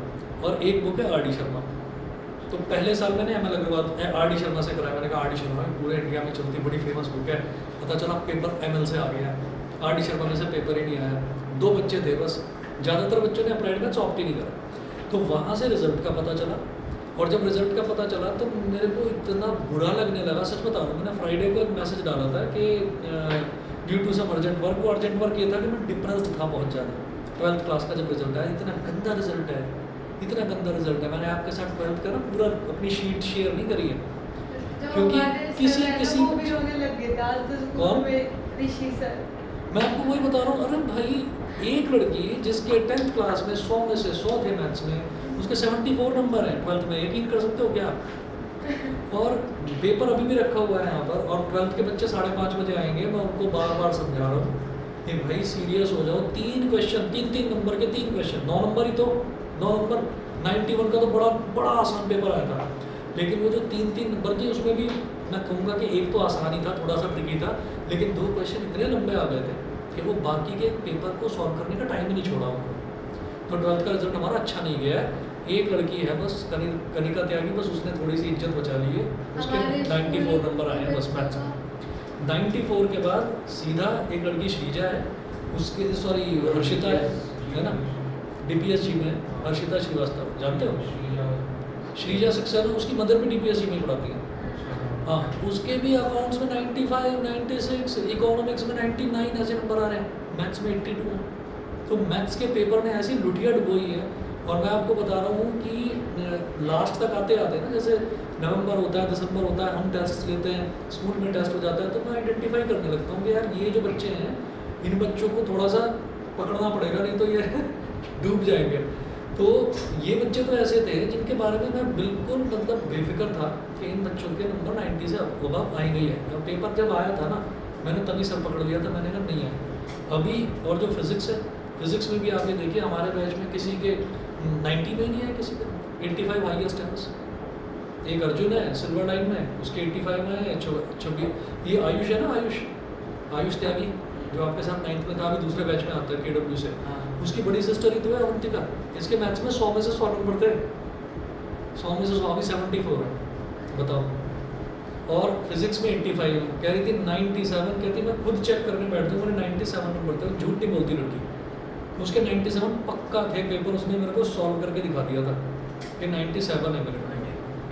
और एक बुक है RD शर्मा। तो पहले साल मैंने ML अग्रवाल RD शर्मा से कराया, मैंने कहा RD शर्मा पूरे इंडिया में चलती बड़ी फेमस बुक है, पता चला पेपर ML से आ गया, RD शर्मा में से पेपर ही नहीं आया। 2 बच्चे थे बस, ज़्यादातर बच्चों ने अप्लाइड मैथ्स ऑप्ट ही नहीं करा। तो वहाँ से रिजल्ट का पता चला और जब रिजल्ट का पता चला तो मेरे को इतना बुरा लगने लगा, सच बता रहा हूँ। मैंने फ्राइडे को एक मैसेज डाला था कि due to some urgent work. वो अर्जेंट वर्क ये था कि मैं डिप्रेस्ड था बहुत ज़्यादा। 12th क्लास का जब रिजल्ट आया, इतना गंदा रिजल्ट है, इतना गंदा रिजल्ट है। मैंने आपके साथ 12th का ना पूरा अपनी शीट शेयर नहीं करी है, क्योंकि किसी वो भी रोने लग गए थे आज तो स्कूल कौन? में ऋषि सर। मैं आपको वही बता रहा हूँ। अरे भाई, एक लड़की जिसके 10th क्लास में 100 में से 100 थे मैथ्स में, उसके 74 नंबर हैं 12th में, यकीन कर सकते हो क्या? और पेपर अभी भी रखा हुआ है यहाँ पर, और 12th के बच्चे 5:30 बजे आएंगे। मैं उनको बार बार समझा रहा हूँ कि भाई सीरियस हो जाओ। 3 क्वेश्चन, 3 नंबर के 3 क्वेश्चन, 9 नंबर ही तो 9 नंबर। 91 का तो बड़ा आसान पेपर आया था, लेकिन वो जो 3 नंबर की, उसमें भी मैं कहूँगा कि एक तो आसान ही था, थोड़ा सा ट्रिकी था, लेकिन 2 क्वेश्चन इतने लंबे आ गए थे कि वो बाकी के पेपर को सॉल्व करने का टाइम ही नहीं छोड़ा उनको। तो 12th का रिजल्ट हमारा अच्छा नहीं गया है। एक लड़की है बस, कनिका त्यागी, बस उसने थोड़ी सी इज्जत बचा ली है। उसके हमारे 94 स्कूल नंबर आए हैं बस मैथ्स में। 94 के बाद सीधा एक लड़की श्रीजा है, उसके हर्षिता है ना, DPSG में हर्षिता श्रीवास्तव, जानते हो? श्रीजा सक्सेना, उसकी मदर भी DPSG में पढ़ाती है। हाँ, उसके भी अकाउंट्स में 95, 96, इकोनॉमिक्स में 99 ऐसे नंबर आ रहे हैं, मैथ्स में 82 हैं। तो मैथ्स के पेपर ने ऐसी लुटिया डुबोई है। और मैं आपको बता रहा हूँ कि लास्ट तक आते आते ना, जैसे नवंबर होता है, दिसंबर होता है, हम टेस्ट लेते हैं, स्कूल में टेस्ट हो जाता है, तो मैं आइडेंटिफाई करने लगता हूँ कि यार ये जो बच्चे हैं, इन बच्चों को थोड़ा सा पकड़ना पड़ेगा, नहीं तो ये डूब जाएंगे। तो ये बच्चे तो ऐसे थे जिनके बारे में मैं बिल्कुल मतलब बेफिक्र था कि इन बच्चों के नंबर 90 से अब आई गई है। अब पेपर जब आया था ना, मैंने तभी सर पकड़ लिया था, मैंने कहा नहीं आया अभी। और जो फिज़िक्स है, फिज़िक्स में भी आप ये देखिए, हमारे बैच में किसी के 90 में नहीं है, किसी के 85 हाईएस्ट है बस। एक अर्जुन है सिल्वर लाइन में, उसके 85 में है। 26 ये आयुष है ना, आयुष त्यागी, जो आपके साथ 9th में था, अभी दूसरे बैच में आता है KW से। उसकी बड़ी सिस्टर ही तो है अवंतिका, इसके मैथ्स में 100 में से 100 नंबर थे, 100 में से 100, अभी 74 है, बताओ। और फिजिक्स में 85 है, कह रही थी 97, कहती मैं खुद चेक करने बैठती हूँ, मेरे 97 नंबर थे, झूठ नहीं बोलती लड़की। उसके 97 पक्का थे पेपर, उसने मेरे को सॉल्व करके दिखा दिया था कि 97 है मेरे,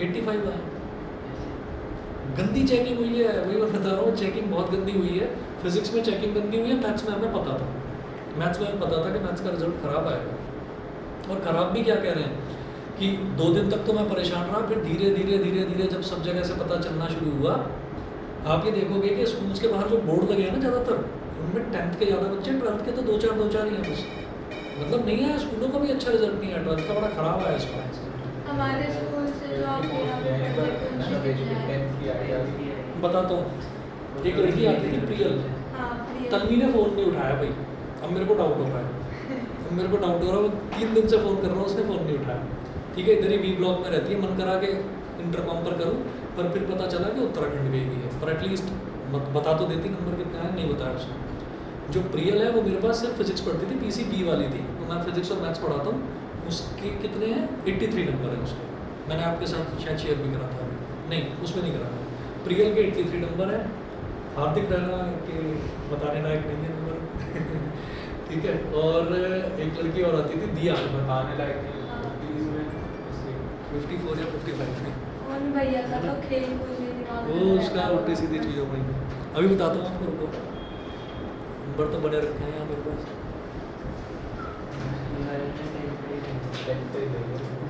85 आए। गंदी चेकिंग हुई है, वही मैं बता रहा हूँ, चेकिंग बहुत गंदी हुई है। फिजिक्स में चेकिंग गंदी हुई है, मैथ्स में हमें पता था, मैथ्स में हमें पता था कि मैथ्स का रिजल्ट ख़राब आएगा। और ख़राब भी क्या कह रहे हैं कि 2 दिन तक तो मैं परेशान रहा, फिर धीरे धीरे जब सब जगह से पता चलना शुरू हुआ, आप ये देखोगे कि स्कूल्स के बाहर जो बोर्ड लगे हैं ना ज़्यादातर, उनमें 10th के ज़्यादा बच्चे, 12th के तो 2-4 ही हैं बस। मतलब नहीं है, स्कूलों का भी अच्छा रिजल्ट नहीं है, 12th का बड़ा ख़राब आया इस बार। हमारे स्कूल से जो आप यहाँ पे पढ़ते थे, बताता हूँ, एक लड़की आती थी प्रियल, हाँ प्रिय। तन्वी ने फ़ोन नहीं उठाया भाई, अब मेरे को डाउट हो रहा है, अब मेरे को डाउट हो रहा है, वो 3 दिन से फ़ोन कर रहा हूँ, उसने फ़ोन नहीं उठाया। ठीक है, इधर ही B ब्लॉक में रहती है, मन करा के इंटरकॉम पर करूँ, पर फिर पता चला कि उत्तराखंड गई हुई है, पर एटलीस्ट बता तो देती नंबर कितना है, नहीं बताया उसने। जो प्रियल है वो मेरे पास सिर्फ फिजिक्स पढ़ती थी, PCB वाली थी, तो मैं फिजिक्स और मैथ्स पढ़ाता हूँ। उसके कितने हैं, 83 नंबर है उसके, मैंने आपके साथ शायद शेयर भी करा था अभी, नहीं उसमें नहीं करा था। प्रियल के 83 नंबर है, हार्दिक रहना के बताने लायक नहीं है नंबर ठीक है। और एक लड़की और आती थी दिया, बताने लायक नहीं, 54 या 55 में, कौन भैया का तो खेल कूद में दिमाग वो में उसका रहता उल्टी था। सीधी चीज़ों में। अभी बताता हूँ आपको, रुको, नंबर तो बने रखे हैं यहाँ मेरे पास।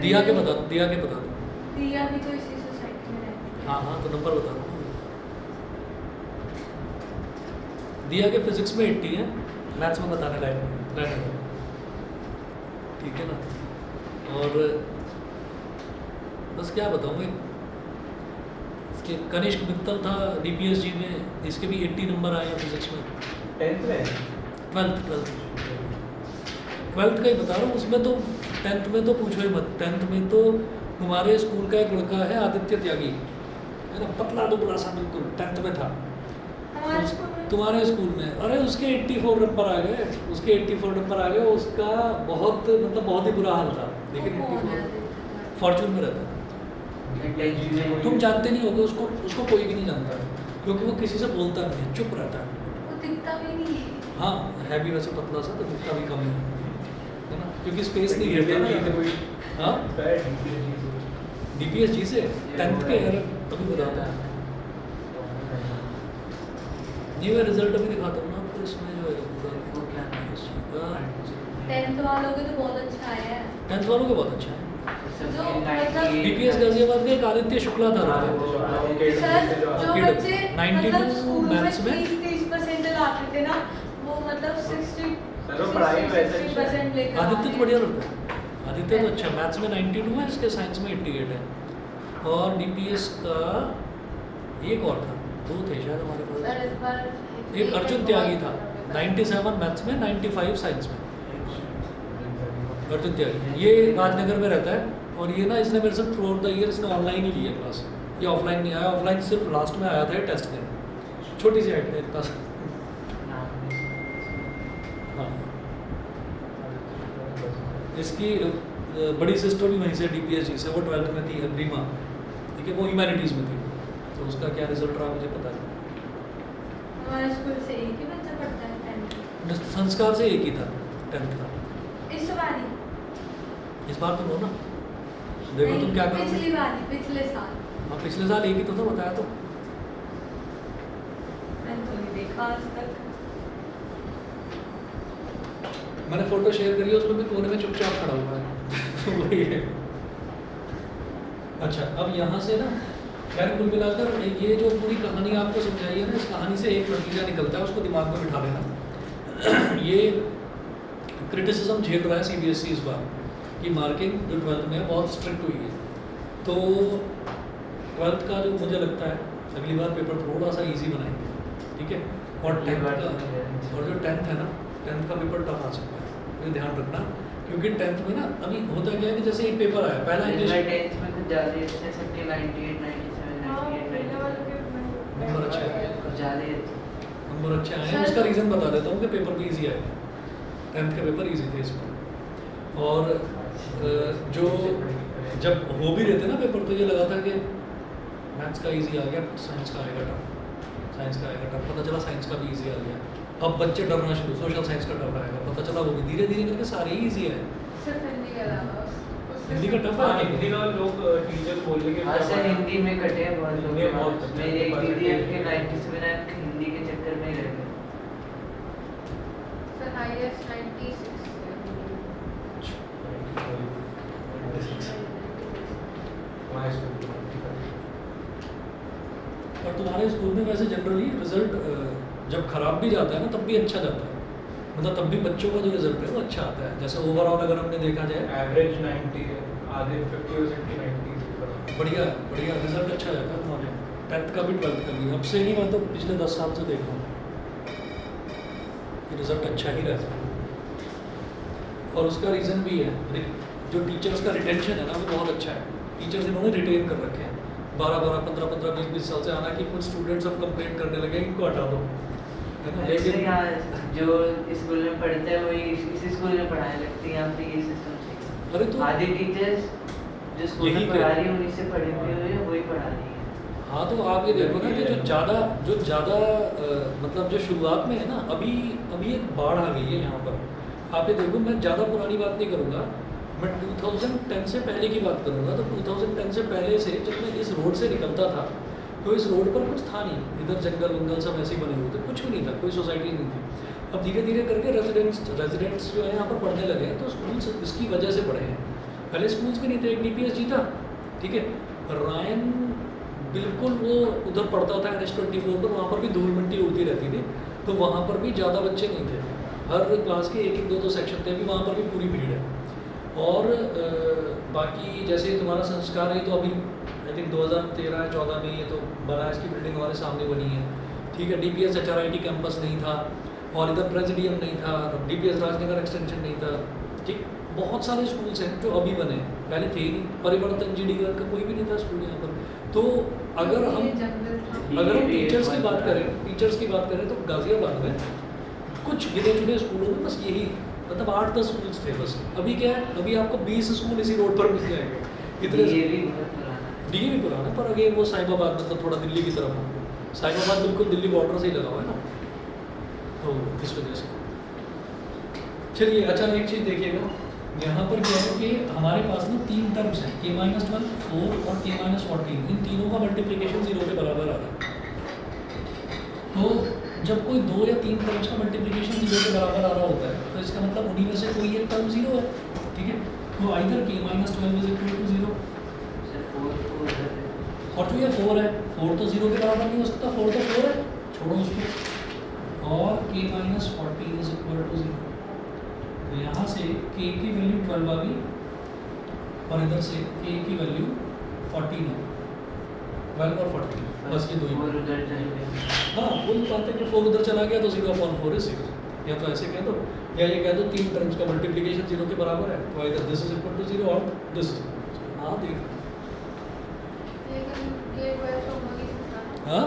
दिया के बता दो। दिया भी तो इसी सोसाइटी में रहती है। हाँ तो नंबर बता दो। दिया के फिजिक्स में 80 है, मैथ्स में बताने लायक नहीं, रहने दो, ठीक है ना। और बस क्या बताऊँ, इसके कनिष्क मित्तल था DPSG में, इसके भी 80 नंबर आए हैं फिजिक्स में। 10th में 12th का ही बता रहा हूँ, उसमें तो 10th में तो पूछो ही मत। 10th में तो हमारे स्कूल का एक लड़का है आदित्य त्यागी, है ना, पतला दुबला सा बिल्कुल, 10th में था हमारे स्कूल में तुम्हारे स्कूल में। अरे उसके 84 नंबर आ गए, उसका बहुत मतलब बहुत ही बुरा हाल था, लेकिन 84 फॉर्चून में रहता है। तुम जानते नहीं होगे उसको कोई भी नहीं जानता, क्योंकि वो किसी से बोलता नहीं है, चुप रहता है। वो दिखता भी नहीं है। हाँ है भी वैसे पतला सा, तो दिखता भी कम है ना, क्योंकि स्पेस नहीं घेरता ना कोई। हाँ DPSG से 10th के यार अभी बताता हूँ नहीं, मैं रिजल्ट अभी दिखाता हूँ ना आपको। इसमें जो है वो क्या नाम है? DPSG का 10th वालों के तो बहुत अच्छा आया है। 10th वालों का बहुत अच्छा है। जो मतलब DPS गाजियाबाद का एक आदित्य शुक्ला था हाँ, रहता वो- है। वो KW सर से जो जो KW, बच्चे 92 मतलब स्कूल में मैथ्स में 30% लाते थे ना, वो मतलब 60 सर, वो पढ़ाई में वैसे अच्छा है। 60% लेकर आदित्य आए तो बढ़िया लगता है। आदित्य तो अच्छा, मैथ्स में 92 है, इसके साइंस में 88 है। और DPS का एक और था, दो थे शायद हमारे सर पास। इस बार एक अर्जुन त्यागी था, 97 मैथ्स में, 95 साइंस में। अर्जुन त्यागी ये राजनगर में रहता है। और ये ना इसने मेरे से थ्रू आउट द ईयर इसने ऑनलाइन ही लिया क्लास, ये ऑफलाइन नहीं आया। ऑफलाइन सिर्फ लास्ट में आया था ये टेस्ट देने। छोटी सी हाइट है इतना सा। हाँ, इसकी बड़ी सिस्टर भी वहीं से DPSG से, वो 12th में थी रीमा, ठीक है, वो ह्यूमैनिटीज़ में थी। तो उसका क्या रिजल्ट रहा मुझे पता नहीं। हमारे स्कूल से एक ही बच्चा पढ़ता है 10th। संस्कार से एक ही था 10th का। इस बार ही इस बार तुम हो ना, देखो तुम क्या करो। पिछली बार ही, पिछले साल हाँ, पिछले साल एक ही तो था, बताया तो। मैंने तो नहीं देखा आज तक। मैंने फोटो शेयर करी है, उसमें भी कोने में चुपचाप खड़ा हुआ है। वही है। अच्छा, अब यहाँ से ना खैर कुल मिलाकर ये जो पूरी कहानी आपको समझाई है ना, इस कहानी से एक नतीजा निकलता है, उसको दिमाग में बिठा लेना। ये क्रिटिसिज्म झेल रहा है CBSE इस बार कि मार्किंग जो 12th में है बहुत स्ट्रिक्ट हुई है। तो 12th का जो मुझे लगता है अगली बार पेपर थोड़ा सा इजी बनाएंगे, ठीक है। और 10th का, और जो 10th है ना, 10th का पेपर टफ आ सकता है, ये ध्यान रखना। क्योंकि 10th में ना अभी होता क्या है कि जैसे एक पेपर आया पहला इंग्लिश, 10th में कुछ ज़्यादा ही अच्छे सबके 98, 97, हाँ, 98, पहले वाले के नंबर अच्छे आए, कुछ ज़्यादा ही अच्छे। नंबर अच्छे आए हैं। उसका रीज़न बता देता हूँ कि पेपर भी ईजी आएगा। 10th के पेपर ईजी थे इसमें। और जो जब हो भी रहे थे ना पेपर, तो ये लगा था कि मैथ्स का इजी आ गया, साइंस का आएगा टफ, साइंस का आएगा टफ। पता चला साइंस का भी इजी आ गया। अब बच्चे डरना शुरू, सोशल साइंस का टफ आएगा, पता चला वो भी धीरे धीरे करके सारे ही ईजी है। सिर्फ हिंदी के अलावा हिंदी का टफ हाँ, है। हिंदी का लोग टीचर बोल रहे हाँ सर, हिंदी में कटे हैं बहुत लोग। हिंदी में बहुत कटे हैं। मेरी एक दीदी है, उनके 97 अंक हिंदी के चक्कर में ही रह गए। सर हाईएस्ट 96 हमारे स्कूल में। और तुम्हारे स्कूल में वैसे जनरली रिजल्ट जब खराब भी जाता है ना, तब भी अच्छा जाता है। मतलब तब भी बच्चों का जो रिजल्ट है वो अच्छा आता है। जैसे ओवरऑल अगर हमने देखा जाए, एवरेज 90 है, आधे 50% की 90 बढ़िया बढ़िया रिजल्ट अच्छा जाता है हमारे 10th का भी 12th का भी। अब से नहीं, मैं तो पिछले 10 साल से देख रहा हूँ कि रिजल्ट अच्छा ही रहता है। और उसका रीज़न भी है, जो टीचर्स का रिटेंशन है ना वो बहुत अच्छा है। टीचर्स इन्होंने रिटेन कर रखे हैं 12-12, 15-15, 20-20 साल से। आना कि कुछ स्टूडेंट्स अब कंप्लेंट करने लगे इनको हटा दो, है ना। ऐसे लेकिन यहाँ जो स्कूल में पढ़ता है वही इसी स्कूल में पढ़ाने लगती है। यहाँ पे ये सिस्टम चाहिए। अरे तो आधी टीचर्स जो स्कूल यही में पढ़ा रही है उन्हीं से पढ़े हुए हुए वही पढ़ा रही है। हाँ, तो आप ये देखो ना कि जो ज़्यादा मतलब जो शुरुआत में है ना, अभी एक बाढ़ आ गई है यहाँ पर। आप ये देखो, मैं ज़्यादा पुरानी बात नहीं करूँगा, मैं 2010 से पहले की बात करूँगा। तो 2010 से पहले से जब मैं इस रोड से निकलता था, तो इस रोड पर कुछ था नहीं। इधर जंगल वंगल सब ऐसे ही बने हुए थे, कुछ भी नहीं था, कोई सोसाइटी नहीं थी। अब धीरे धीरे करके रेजिडेंट्स जो है यहाँ पर पढ़ने लगे हैं, तो स्कूल्स इसकी वजह से बढ़े हैं। पहले स्कूल्स भी नहीं थे, एक DPSG था, ठीक है। रायन बिल्कुल वो उधर पढ़ता था NH24 पर, वहाँ पर भी धूल मिट्टी उड़ती रहती थी, तो वहाँ पर भी ज़्यादा बच्चे नहीं थे। हर क्लास के 1-1, 2-2 सेक्शन थे, अभी वहाँ पर भी पूरी भीड़ है। और बाकी जैसे तुम्हारा संस्कार है, तो अभी आई थिंक 2013-14 में ये तो बना है, इसकी बिल्डिंग हमारे सामने बनी है, ठीक है। DPS HRIT कैंपस नहीं था, और इधर प्रेसिडियम नहीं था, DPS राजनगर एक्सटेंशन नहीं था, ठीक। बहुत सारे स्कूल्स हैं जो अभी बने, पहले थे ही नहीं। परिवर्तन GD का कोई भी नहीं था स्कूल यहाँ पर। तो अगर हम टीचर्स की बात करें, तो गाजियाबाद में कुछ गिने चुने स्कूलों में बस यही, मतलब 8-10 स्कूल्स थे बस। अभी क्या है, अभी आपको 20 स्कूल इसी रोड पर मिल जाएंगे। इतने ये भी बहुत पुराना है। DA भी पुराना, पर अगेन वो साहिबाबाद मतलब थोड़ा दिल्ली की तरफ होंगे। साहिबाबाद बिल्कुल दिल्ली बॉर्डर से ही लगा हुआ है ना, तो इस वजह से। चलिए, अच्छा एक चीज़ देखिएगा, यहाँ पर क्या है कि हमारे पास ना तीन टर्म्स हैं k माइनस 12 4 और k माइनस 14 इन तीनों का मल्टीप्लिकेशन 0 के बराबर आ रहा है। तो जब कोई दो या तीन टर्म्स का मल्टीप्लिकेशन 0 के बराबर आ रहा होता है तो इसका मतलब उन्हीं में से कोई एक टर्म 0 है, ठीक है। तो either k minus 12 is equal to 0 sir 4 को उधर है। और तो ये 4 है, 4 तो 0 के बराबर नहीं हो सकता, 4 तो 4 है, छोड़ो उसको। और k minus 14 is equal to 0। तो यहाँ से k की वैल्यू 12 आ गई और इधर से k की वैल्यू 14 है, 12 और 14 बस ये दो ही। और उधर चल गया। हाँ वही बात है कि 4 उधर चला गया तो 0/4 इज 0, या तो ऐसे कह दो या ये कह दो तीन टर्म्स का मल्टीप्लिकेशन 0 के बराबर है तो इधर दिस इज इक्वल टू 0 और दिस इज इक्वल टू 0। हाँ देख लेकिन ये वर्ड होगा नहीं सकता। हाँ